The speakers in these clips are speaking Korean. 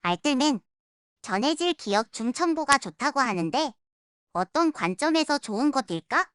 알뜰맨, 전해질 기업 중첨부가 좋다고 하는데 어떤 관점에서 좋은 것일까?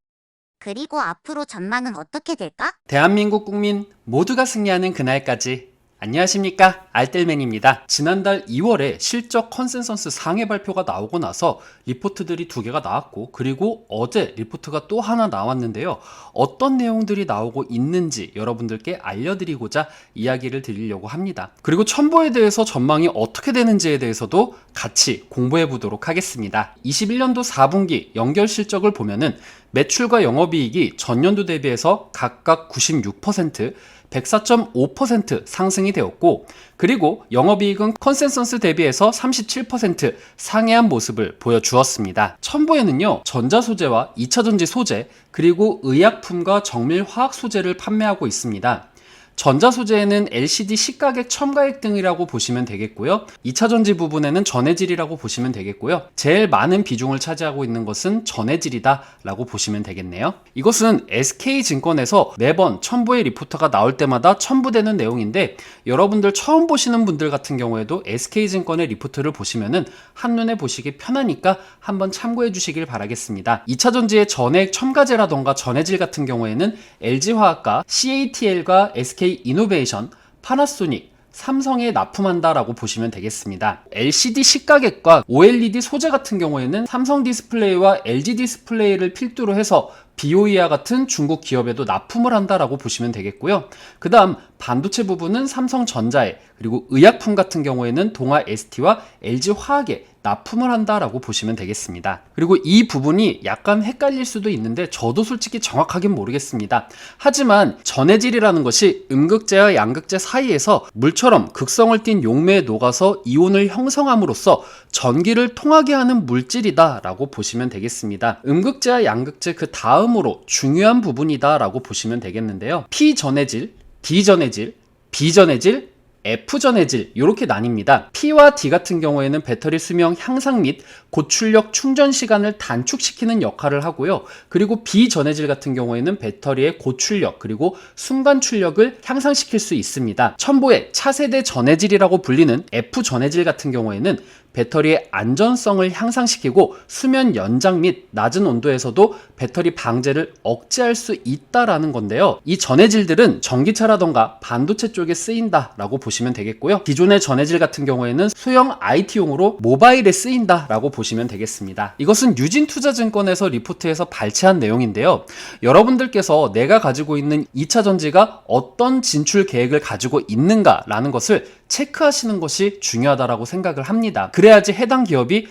그리고 앞으로 전망은 어떻게 될까? 대한민국 국민 모두가 승리하는 그날까지. 안녕하십니까, 알뜰맨입니다. 지난달 2월에 실적 컨센서스 상회 발표가 나오고 나서 리포트들이 2개가 나왔고, 그리고 어제 리포트가 또 하나 나왔는데요. 어떤 내용들이 나오고 있는지 여러분들께 알려드리고자 이야기를 드리려고 합니다. 그리고 첨보에 대해서 전망이 어떻게 되는지에 대해서도 같이 공부해 보도록 하겠습니다. 21년도 4분기 연결 실적을 보면은 매출과 영업이익이 전년도 대비해서 각각 96%, 104.5% 상승이 되었고, 그리고 영업이익은 컨센서스 대비해서 37% 상회한 모습을 보여주었습니다. 첨보에는요, 전자소재와 2차전지 소재, 그리고 의약품과 정밀화학 소재를 판매하고 있습니다. 전자소재에는 LCD 시가격 첨가액 등이라고 보시면 되겠고요. 2차전지 부분에는 전해질이라고 보시면 되겠고요. 제일 많은 비중을 차지하고 있는 것은 전해질이다 라고 보시면 되겠네요. 이것은 SK증권에서 매번 첨부의 리포트가 나올 때마다 첨부되는 내용인데, 여러분들 처음 보시는 분들 같은 경우에도 SK증권의 리포트를 보시면은 한눈에 보시기 편하니까 한번 참고해 주시길 바라겠습니다. 2차전지의 전해액 첨가제라던가 전해질 같은 경우에는 LG화학과 CATL과 SK 이노베이션, 파나소닉, 삼성에 납품한다라고 보시면 되겠습니다. LCD 시가격과 OLED 소재 같은 경우에는 삼성 디스플레이와 LG 디스플레이를 필두로 해서 BOE와 같은 중국 기업에도 납품을 한다라고 보시면 되겠고요. 그 다음 반도체 부분은 삼성전자에, 그리고 의약품 같은 경우에는 동아 ST와 LG화학에 납품을 한다라고 보시면 되겠습니다. 그리고 이 부분이 약간 헷갈릴 수도 있는데 저도 솔직히 정확하긴 모르겠습니다. 하지만 전해질이라는 것이 음극재와 양극재 사이에서 물처럼 극성을 띤 용매에 녹아서 이온을 형성함으로써 전기를 통하게 하는 물질이다 라고 보시면 되겠습니다. 음극재와 양극재 그 다음으로 중요한 부분이다 라고 보시면 되겠는데요. P전해질, D전해질, B전해질, F전해질 이렇게 나뉩니다. P와 D 같은 경우에는 배터리 수명 향상 및 고출력 충전 시간을 단축시키는 역할을 하고요. 그리고 B전해질 같은 경우에는 배터리의 고출력 그리고 순간 출력을 향상시킬 수 있습니다. 첨보의 차세대 전해질이라고 불리는 F전해질 같은 경우에는 배터리의 안전성을 향상시키고 수면 연장 및 낮은 온도에서도 배터리 방제를 억제할 수 있다라는 건데요. 이 전해질들은 전기차라던가 반도체 쪽에 쓰인다라고 보시면 되겠고요. 기존의 전해질 같은 경우에는 소형 IT용으로 모바일에 쓰인다라고 보시면 되겠습니다. 이것은 유진투자증권에서 리포트에서 발췌한 내용인데요. 여러분들께서 내가 가지고 있는 2차전지가 어떤 진출 계획을 가지고 있는가라는 것을 체크하시는 것이 중요하다고 생각을 합니다. 그래야지 해당 기업이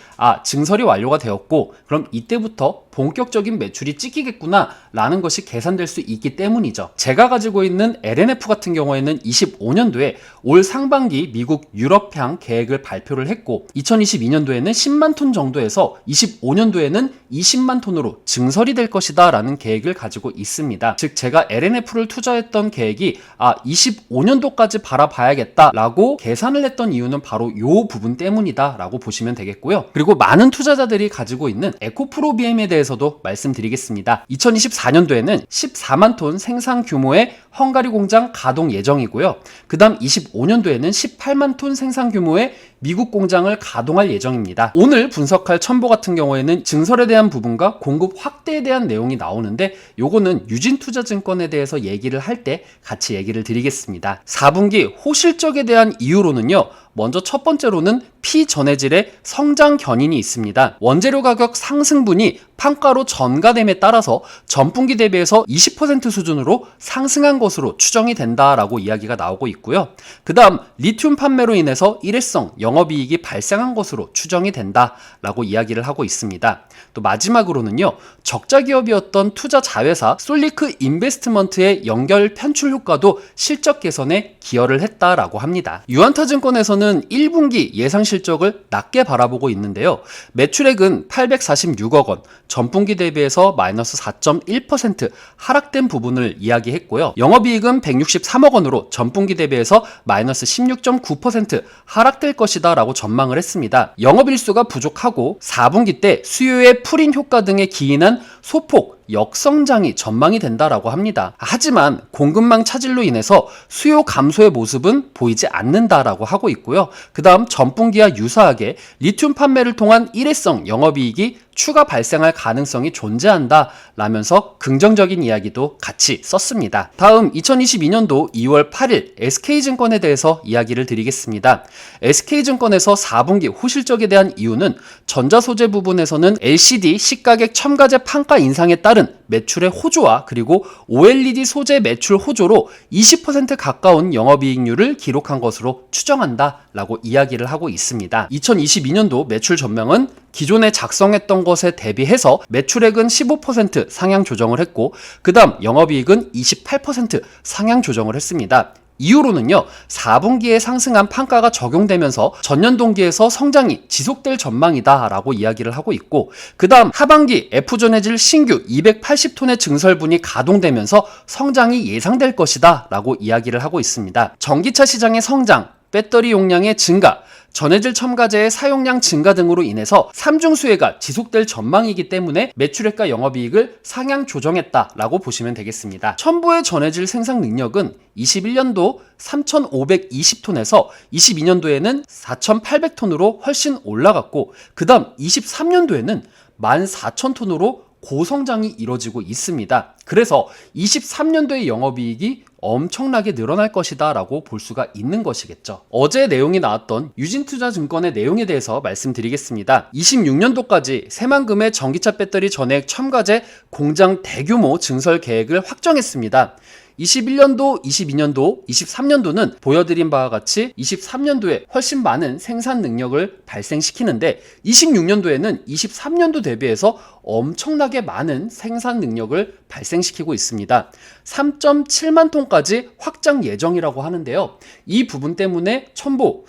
증설이 완료가 되었고 그럼 이때부터 본격적인 매출이 찍히겠구나 라는 것이 계산될 수 있기 때문이죠. 제가 가지고 있는 LNF 같은 경우에는 25년도에 올 상반기 미국 유럽향 계획을 발표를 했고 2022년도에는 10만 톤 정도에서 25년도에는 20만 톤으로 증설이 될 것이다 라는 계획을 가지고 있습니다. 즉 제가 LNF를 투자했던 계획이 25년도까지 바라봐야겠다 라고 계산을 했던 이유는 바로 이 부분 때문이다 라고 보시면 되겠고요. 그리고 많은 투자자들이 가지고 있는 에코프로비엠에 대해서도 말씀드리겠습니다. 2024년도에는 14만 톤 생산 규모의 헝가리 공장 가동 예정이고요. 그 다음 25년도에는 18만 톤 생산 규모의 미국 공장을 가동할 예정입니다. 오늘 분석할 첨보 같은 경우에는 증설에 대한 부분과 공급 확대에 대한 내용이 나오는데 요거는 유진투자증권에 대해서 얘기를 할 때 같이 얘기를 드리겠습니다. 4분기 호실적에 대한 이유로는요. 먼저 첫 번째로는 P전해질의 성장 견인이 있습니다. 원재료 가격 상승분이 판가로 전가됨에 따라서 전분기 대비해서 20% 수준으로 상승한 것으로 추정이 된다라고 이야기가 나오고 있고요. 그 다음 리튬 판매로 인해서 일회성 영업이익이 발생한 것으로 추정이 된다라고 이야기를 하고 있습니다. 또 마지막으로는요. 적자 기업이었던 투자 자회사 솔리크 인베스트먼트의 연결 편출 효과도 실적 개선에 기여를 했다라고 합니다. 유한타증권에서는 1분기 예상 실적을 낮게 바라보고 있는데요. 매출액은 846억 원, 전분기 대비해서 마이너스 4.1% 하락된 부분을 이야기했고요. 영업이익은 163억 원으로 전분기 대비해서 마이너스 16.9% 하락될 것이다 라고 전망을 했습니다. 영업일수가 부족하고 4분기 때 수요의 풀인 효과 등에 기인한 소폭 역성장이 전망이 된다라고 합니다. 하지만 공급망 차질로 인해서 수요 감소의 모습은 보이지 않는다라고 하고 있고요. 그 다음 전분기와 유사하게 리튬 판매를 통한 일회성 영업이익이 추가 발생할 가능성이 존재한다 라면서 긍정적인 이야기도 같이 썼습니다. 다음 2022년도 2월 8일 SK증권에 대해서 이야기를 드리겠습니다. SK증권에서 4분기 호실적에 대한 이유는 전자소재 부분에서는 LCD 시가격 첨가제 판가 인상에 따른 매출의 호조와 그리고 OLED 소재 매출 호조로 20% 가까운 영업이익률을 기록한 것으로 추정한다라고 이야기를 하고 있습니다. 2022년도 매출 전망은 기존에 작성했던 것에 대비해서 매출액은 15% 상향 조정을 했고 그 다음 영업이익은 28% 상향 조정을 했습니다. 이유로는요, 4분기에 상승한 판가가 적용되면서 전년 동기에서 성장이 지속될 전망이다 라고 이야기를 하고 있고, 그 다음 하반기 F전해질 신규 280톤의 증설분이 가동되면서 성장이 예상될 것이다 라고 이야기를 하고 있습니다. 전기차 시장의 성장, 배터리 용량의 증가, 전해질 첨가제의 사용량 증가 등으로 인해서 삼중수혜가 지속될 전망이기 때문에 매출액과 영업이익을 상향 조정했다라고 보시면 되겠습니다. 첨보의 전해질 생산 능력은 21년도 3,520톤에서 22년도에는 4,800톤으로 훨씬 올라갔고 그 다음 23년도에는 14,000톤으로 고성장이 이뤄지고 있습니다. 그래서 23년도의 영업이익이 엄청나게 늘어날 것이다 라고 볼 수가 있는 것이겠죠. 어제 내용이 나왔던 유진투자증권의 내용에 대해서 말씀드리겠습니다. 26년도까지 새만금의 전기차 배터리 전해액 첨가제 공장 대규모 증설 계획을 확정했습니다. 21년도, 22년도, 23년도는 보여드린 바와 같이 23년도에 훨씬 많은 생산 능력을 발생시키는데 26년도에는 23년도 대비해서 엄청나게 많은 생산 능력을 발생시키고 있습니다. 3.7만 톤까지 확장 예정이라고 하는데요. 이 부분 때문에 첨보,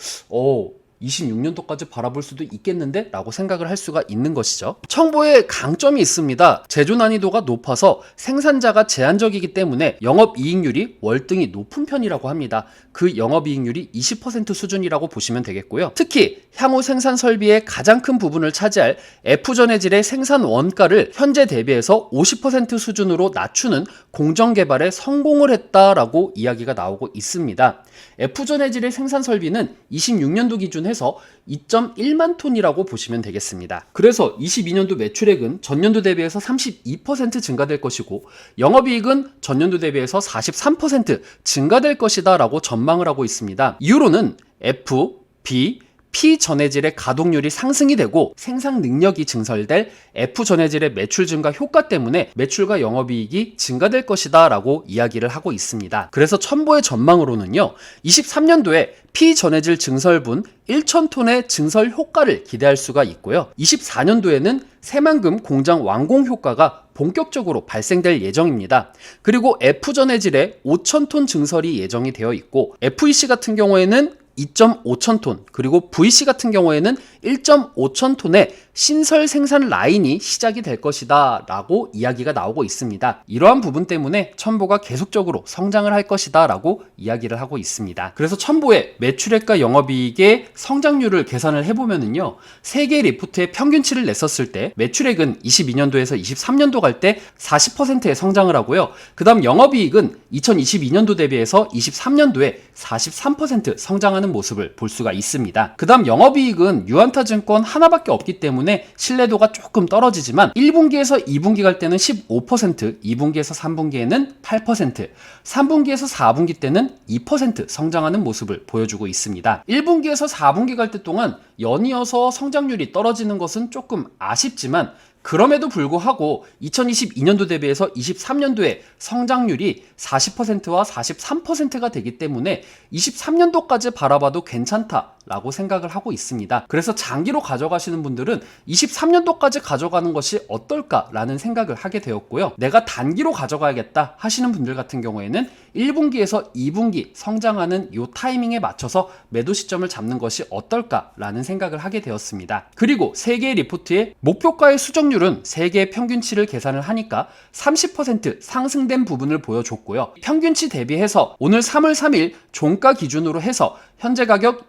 26년도까지 바라볼 수도 있겠는데? 라고 생각을 할 수가 있는 것이죠. 첨보에 강점이 있습니다. 제조 난이도가 높아서 생산자가 제한적이기 때문에 영업이익률이 월등히 높은 편이라고 합니다. 그 영업이익률이 20% 수준이라고 보시면 되겠고요. 특히 향후 생산 설비의 가장 큰 부분을 차지할 F전해질의 생산 원가를 현재 대비해서 50% 수준으로 낮추는 공정 개발에 성공을 했다라고 이야기가 나오고 있습니다. F전해질의 생산 설비는 26년도 기준 해서 2.1만 톤이라고 보시면 되겠습니다. 그래서 22년도 매출액은 전년도 대비해서 32% 증가될 것이고 영업이익은 전년도 대비해서 43% 증가될 것이다 라고 전망을 하고 있습니다. 이유로는 F, B, P 전해질의 가동률이 상승이 되고 생산 능력이 증설될 F 전해질의 매출 증가 효과 때문에 매출과 영업이익이 증가될 것이다 라고 이야기를 하고 있습니다. 그래서 첨보의 전망으로는요, 23년도에 P 전해질 증설분 1,000톤의 증설 효과를 기대할 수가 있고요. 24년도에는 새만금 공장 완공 효과가 본격적으로 발생될 예정입니다. 그리고 F 전해질의 5,000톤 증설이 예정이 되어 있고 FEC 같은 경우에는 2.5천 톤, 그리고 VC 같은 경우에는 1.5천 톤의 신설 생산 라인이 시작이 될 것이다 라고 이야기가 나오고 있습니다. 이러한 부분 때문에 첨보가 계속적으로 성장을 할 것이다 라고 이야기를 하고 있습니다. 그래서 첨보의 매출액과 영업이익의 성장률을 계산을 해보면은요, 세계 리포트의 평균치를 냈었을 때 매출액은 22년도에서 23년도 갈 때 40%의 성장을 하고요. 그 다음 영업이익은 2022년도 대비해서 23년도에 43% 성장하는 모습을 볼 수가 있습니다. 그 다음 영업이익은 유한타증권 하나밖에 없기 때문에 신뢰도가 조금 떨어지지만 1분기에서 2분기 갈 때는 15%, 2분기에서 3분기에는 8%, 3분기에서 4분기 때는 2% 성장하는 모습을 보여주고 있습니다. 1분기에서 4분기 갈 때 동안 연이어서 성장률이 떨어지는 것은 조금 아쉽지만 그럼에도 불구하고 2022년도 대비해서 23년도에 성장률이 40%와 43%가 되기 때문에 23년도까지 바라봐도 괜찮다라고 생각을 하고 있습니다. 그래서 장기로 가져가시는 분들은 23년도까지 가져가는 것이 어떨까라는 생각을 하게 되었고요. 내가 단기로 가져가야겠다 하시는 분들 같은 경우에는 1분기에서 2분기 성장하는 이 타이밍에 맞춰서 매도 시점을 잡는 것이 어떨까라는 생각을 하게 되었습니다. 그리고 세계 리포트의 목표가의 수정률은 세계 평균치를 계산을 하니까 30% 상승된 부분을 보여줬고요. 평균치 대비해서 오늘 3월 3일 종가 기준으로 해서 현재 가격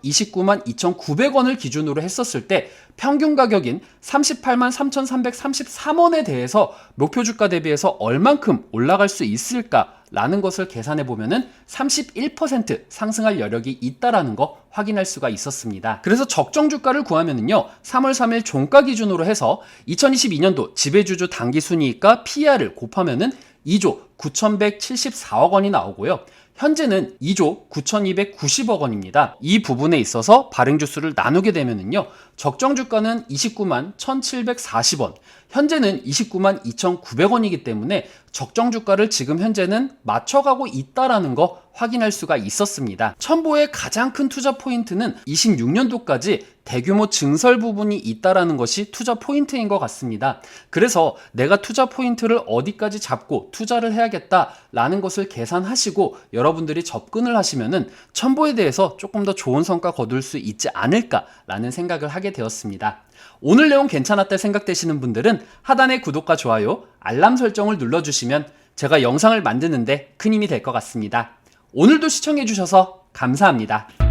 29만 2,900원을 기준으로 했었을 때 평균 가격인 38만 3,333원에 대해서 목표 주가 대비해서 얼만큼 올라갈 수 있을까라는 것을 계산해 보면은 31% 상승할 여력이 있다라는 거 확인할 수가 있었습니다. 그래서 적정 주가를 구하면은요, 3월 3일 종가 기준으로 해서 2022년도 지배주주 당기순이익과 PER을 곱하면은 2조 9,174억 원이 나오고요. 현재는 2조 9,290억 원입니다. 이 부분에 있어서 발행주수를 나누게 되면은요, 적정 주가는 29만 1,740원, 현재는 29만 2,900원이기 때문에 적정 주가를 지금 현재는 맞춰가고 있다라는 거 확인할 수가 있었습니다. 첨보의 가장 큰 투자 포인트는 26년도까지 대규모 증설 부분이 있다라는 것이 투자 포인트인 것 같습니다. 그래서 내가 투자 포인트를 어디까지 잡고 투자를 해야겠다라는 것을 계산하시고 여러분들이 접근을 하시면은 첨보에 대해서 조금 더 좋은 성과 거둘 수 있지 않을까라는 생각을 하게 되었습니다. 오늘 내용 괜찮았다 생각되시는 분들은 하단의 구독과 좋아요, 알람 설정을 눌러주시면 제가 영상을 만드는데 큰 힘이 될 것 같습니다. 오늘도 시청해주셔서 감사합니다.